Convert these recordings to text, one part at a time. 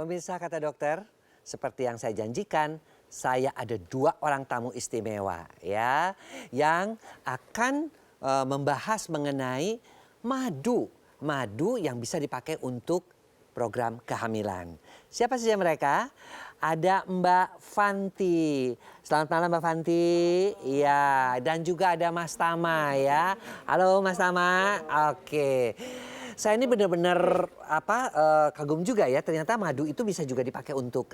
Pemirsa Kata Dokter, seperti yang saya janjikan, saya ada 2 orang tamu istimewa ya yang akan membahas mengenai madu. Madu yang bisa dipakai untuk program kehamilan. Siapa saja mereka? Ada Mbak Fanti. Selamat malam Mbak Fanti. Ya, dan juga ada Mas Tama ya. Halo Mas Tama. Oke. Saya ini benar-benar kagum juga ya, ternyata madu itu bisa juga dipakai untuk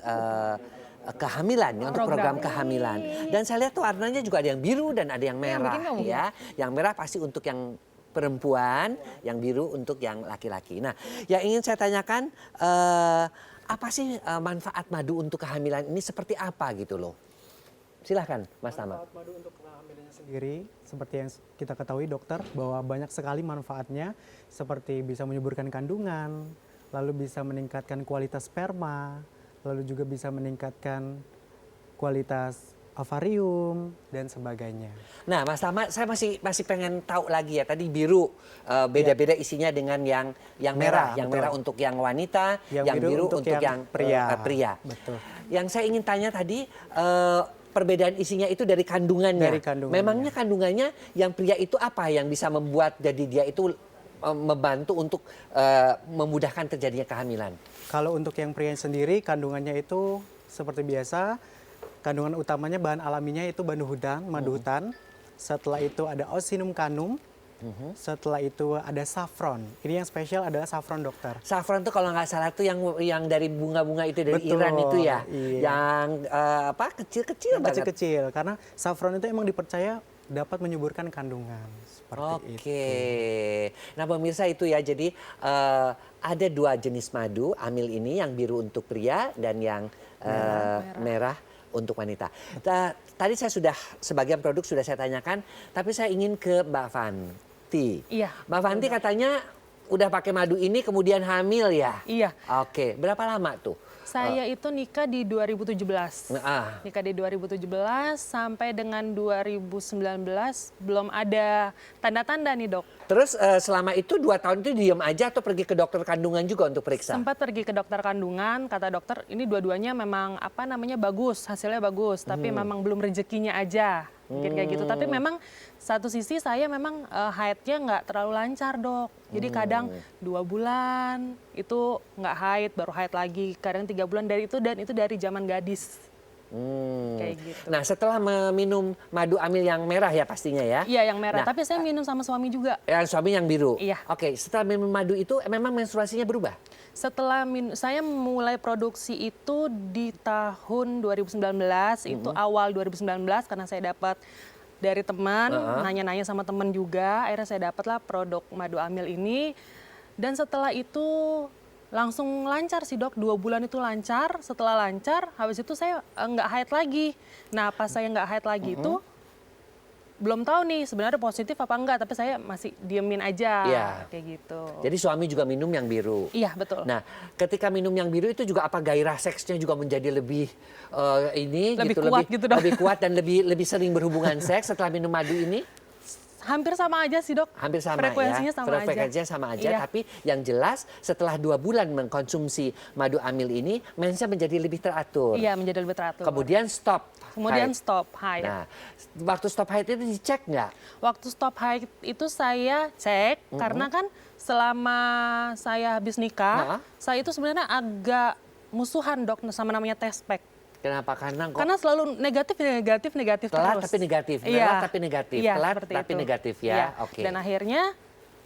kehamilan ya, untuk program kehamilan. Dan saya lihat tuh warnanya juga ada yang biru dan ada yang merah ya. Yang merah pasti untuk yang perempuan, yang biru untuk yang laki-laki. Nah, yang ingin saya tanyakan apa sih manfaat madu untuk kehamilan ini seperti apa gitu loh? Silahkan Mas Tama. Manfaat madu untuk kehamilannya sendiri, seperti yang kita ketahui dokter, bahwa banyak sekali manfaatnya, seperti bisa menyuburkan kandungan, lalu bisa meningkatkan kualitas sperma, lalu juga bisa meningkatkan kualitas ovarium dan sebagainya. Nah, Mas Tama, saya masih pengen tahu lagi ya. Tadi biru, beda-beda isinya dengan yang merah. Yang betul. merah untuk yang wanita, yang biru untuk yang pria. Betul. Yang saya ingin tanya tadi, perbedaan isinya itu dari kandungannya. Dari kandungannya. Memangnya kandungannya yang pria itu apa yang bisa membuat jadi dia itu membantu untuk memudahkan terjadinya kehamilan? Kalau untuk yang pria sendiri, kandungannya itu seperti biasa, kandungan utamanya bahan alaminya itu madu hutan. Setelah itu ada Osinum canum. Setelah itu ada saffron. Ini yang spesial adalah saffron dokter. Saffron tuh kalau nggak salah tuh yang dari bunga-bunga itu dari Betul, Iran itu ya, iya. yang kecil-kecil banget. Kecil-kecil, karena saffron itu emang dipercaya dapat menyuburkan kandungan. Seperti itu. Oke, nah pemirsa itu ya, jadi ada 2 jenis madu amil ini, yang biru untuk pria dan yang merah untuk wanita. Tadi saya sudah, sebagian produk sudah saya tanyakan, tapi saya ingin ke Mbak Fanti. Iya. Mbak Fanti katanya udah pakai madu ini kemudian hamil ya? Iya. Oke, berapa lama tuh? Saya itu nikah di 2017. Nikah di 2017 sampai dengan 2019 belum ada tanda-tanda nih dok. Terus selama itu 2 tahun itu diem aja atau pergi ke dokter kandungan juga untuk periksa? Sempat pergi ke dokter kandungan, kata dokter ini dua-duanya memang bagus, hasilnya bagus. Tapi memang belum rezekinya aja. Mungkin kayak gitu. Tapi memang satu sisi saya memang haidnya nggak terlalu lancar dok. Jadi kadang 2 bulan itu nggak haid, baru haid lagi. Kadang 3 bulan dari itu, dan itu dari zaman gadis. Kayak gitu. Nah, setelah meminum madu amil yang merah ya pastinya ya? Iya, yang merah. Nah, Tapi saya minum sama suami juga. Yang suami yang biru? Iya. Oke, setelah minum madu itu memang menstruasinya berubah? Setelah saya mulai produksi itu di tahun 2019, itu awal 2019 karena saya dapat dari teman, nanya-nanya sama teman juga, akhirnya saya dapatlah produk madu amil ini. Dan setelah itu langsung lancar sih dok, 2 bulan itu lancar. Setelah lancar, habis itu saya nggak haid lagi. Nah pas saya nggak haid lagi itu, belum tahu nih sebenarnya positif apa enggak, tapi saya masih diemin aja, kayak gitu. Jadi suami juga minum yang biru? Iya betul. Nah ketika minum yang biru itu juga apa gairah seksnya juga menjadi lebih lebih kuat dan lebih sering berhubungan seks setelah minum madu ini? Hampir sama aja sih dok. Hampir sama Frekuensinya ya, frekuensinya sama aja. Iya. Tapi yang jelas setelah 2 bulan mengkonsumsi madu amil ini, mensnya menjadi lebih teratur. Iya, menjadi lebih teratur. Kemudian stop haid. Nah, waktu stop haid itu dicek nggak? Waktu stop haid itu saya cek, karena kan selama saya habis nikah, saya itu sebenarnya agak musuhan dok sama namanya test pack. Kenapa? Karena selalu negatif telat terus. tapi negatif, Iya. tapi negatif, Iya, telat seperti tapi itu. negatif ya. Iya. Oke. Dan akhirnya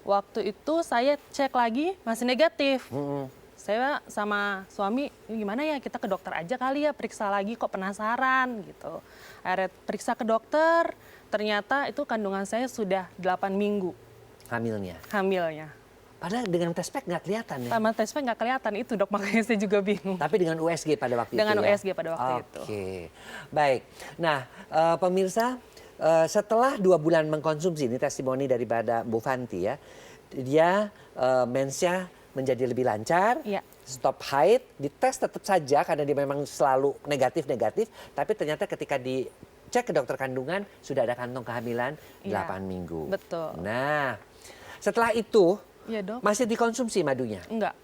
waktu itu saya cek lagi masih negatif. Saya sama suami, ini gimana ya, kita ke dokter aja kali ya, periksa lagi, kok penasaran gitu. Akhirnya periksa ke dokter, ternyata itu kandungan saya sudah 8 minggu. Hamilnya. Padahal dengan test pack nggak kelihatan ya? Sama test pack nggak kelihatan itu dok, makanya saya juga bingung. Tapi dengan USG pada waktu itu ya? Dengan USG pada waktu itu. Oke, baik. Nah pemirsa, setelah 2 bulan mengkonsumsi, ini testimoni daripada Bu Fanti ya, dia mensnya menjadi lebih lancar, stop haid, dites tetap saja karena dia memang selalu negatif, tapi ternyata ketika dicek ke dokter kandungan sudah ada kantong kehamilan 8 minggu. Betul. Nah, setelah itu Iya dok. masih dikonsumsi madunya? Enggak,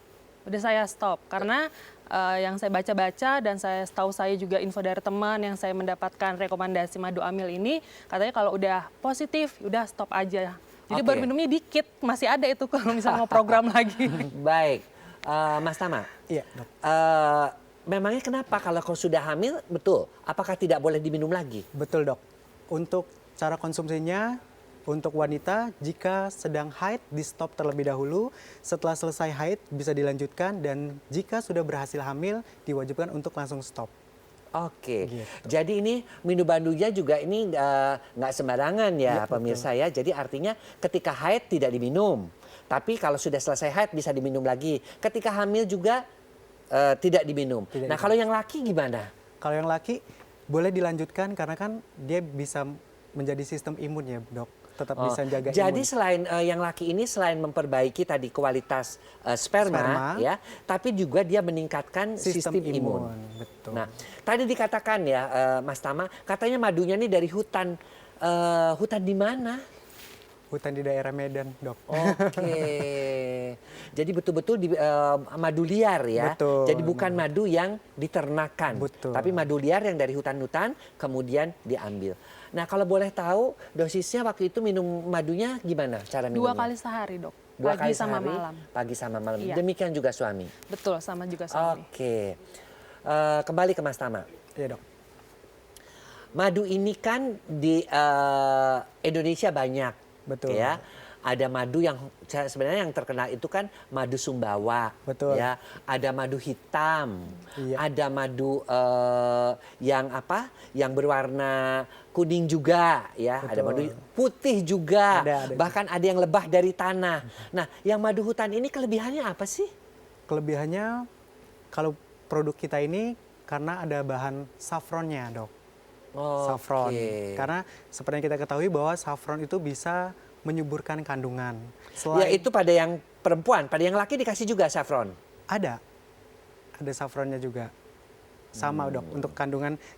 udah saya stop karena yang saya baca-baca dan setahu saya juga info dari teman yang saya mendapatkan rekomendasi madu amil ini, katanya kalau udah positif, udah stop aja. Jadi Oke. baru minumnya dikit, masih ada itu kalau misalnya mau program lagi. Baik, Mas Tama. Iya, Dok. Memangnya kenapa kalau kau sudah hamil, betul? Apakah tidak boleh diminum lagi? Betul, Dok. Untuk cara konsumsinya, untuk wanita jika sedang haid di stop terlebih dahulu, setelah selesai haid bisa dilanjutkan, dan jika sudah berhasil hamil diwajibkan untuk langsung stop. Oke, Gitu. jadi ini minum bandunya juga ini nggak sembarangan ya, Iya, pemirsa ya. Jadi artinya ketika haid tidak diminum, tapi kalau sudah selesai haid bisa diminum lagi. Ketika hamil juga tidak diminum. Tidak Nah diminum. kalau yang laki gimana? Kalau yang laki boleh dilanjutkan karena kan dia bisa menjadi sistem imun ya, Dok. Tetap bisa jaga Jadi imun. selain yang laki ini selain memperbaiki tadi kualitas sperma, Sperma. ya, tapi juga dia meningkatkan sistem imun. Betul. Nah, tadi dikatakan ya, Mas Tama, katanya madunya nih dari hutan. Hutan di mana? Hutan di daerah Medan, Dok. Oke. Jadi betul-betul madu liar ya. Betul. Jadi bukan madu yang diternakan. Betul. Tapi madu liar yang dari hutan-hutan kemudian diambil. Nah, kalau boleh tahu dosisnya waktu itu minum madunya gimana cara minumnya? 2 kali sehari, Dok. Dua Pagi kali sama sehari, malam. Pagi sama malam. Iya. Demikian juga suami. Betul, sama juga suami. Oke. Kembali ke Mas Tama. Iya, Dok. Madu ini kan di Indonesia banyak. Betul. Ya. Ada madu yang sebenarnya yang terkenal itu kan madu Sumbawa. Betul. Ya. Ada madu hitam. Iya. Ada madu yang apa? Yang berwarna kuning juga ya. Ada Betul. madu putih juga. Ada. Bahkan ada yang lebah dari tanah. Nah, yang madu hutan ini kelebihannya apa sih? Kelebihannya kalau produk kita ini karena ada bahan saffronnya, Dok. Saffron. Oke. Karena seperti yang kita ketahui bahwa saffron itu bisa menyuburkan kandungan. Ya itu pada yang perempuan, pada yang laki dikasih juga saffron. ada saffronnya juga. Sama, Dok. Untuk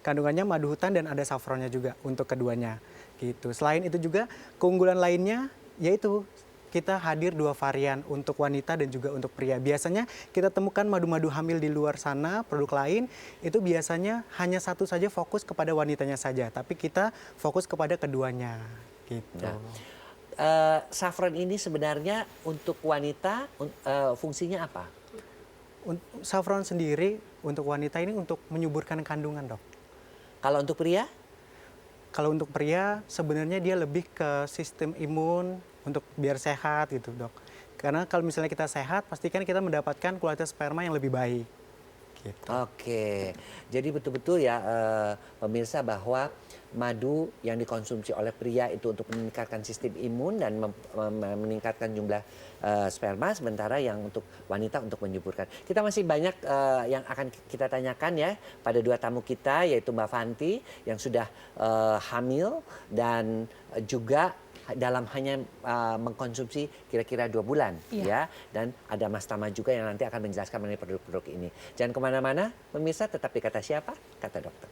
kandungannya madu hutan dan ada saffronnya juga untuk keduanya. Gitu. Selain itu juga keunggulan lainnya yaitu kita hadir 2 varian untuk wanita dan juga untuk pria. Biasanya kita temukan madu-madu hamil di luar sana, produk lain, itu biasanya hanya satu saja fokus kepada wanitanya saja. Tapi kita fokus kepada keduanya. Gitu. Nah, saffron ini sebenarnya untuk wanita fungsinya apa? Saffron sendiri untuk wanita ini untuk menyuburkan kandungan, Dok. Kalau untuk pria? Kalau untuk pria sebenarnya dia lebih ke sistem imun untuk biar sehat gitu, Dok. Karena kalau misalnya kita sehat, pastikan kita mendapatkan kualitas sperma yang lebih baik. Gitu. Oke, jadi betul-betul ya pemirsa bahwa madu yang dikonsumsi oleh pria itu untuk meningkatkan sistem imun dan meningkatkan jumlah sperma, sementara yang untuk wanita untuk menyuburkan. Kita masih banyak yang akan kita tanyakan ya pada 2 tamu kita, yaitu Mbak Fanti yang sudah hamil dan juga dalam hanya mengkonsumsi kira-kira 2 bulan. Iya. Ya. Dan ada Mas Tama juga yang nanti akan menjelaskan mengenai produk-produk ini. Jangan kemana-mana, pemirsa, tetap di Kata Siapa? Kata Dokter.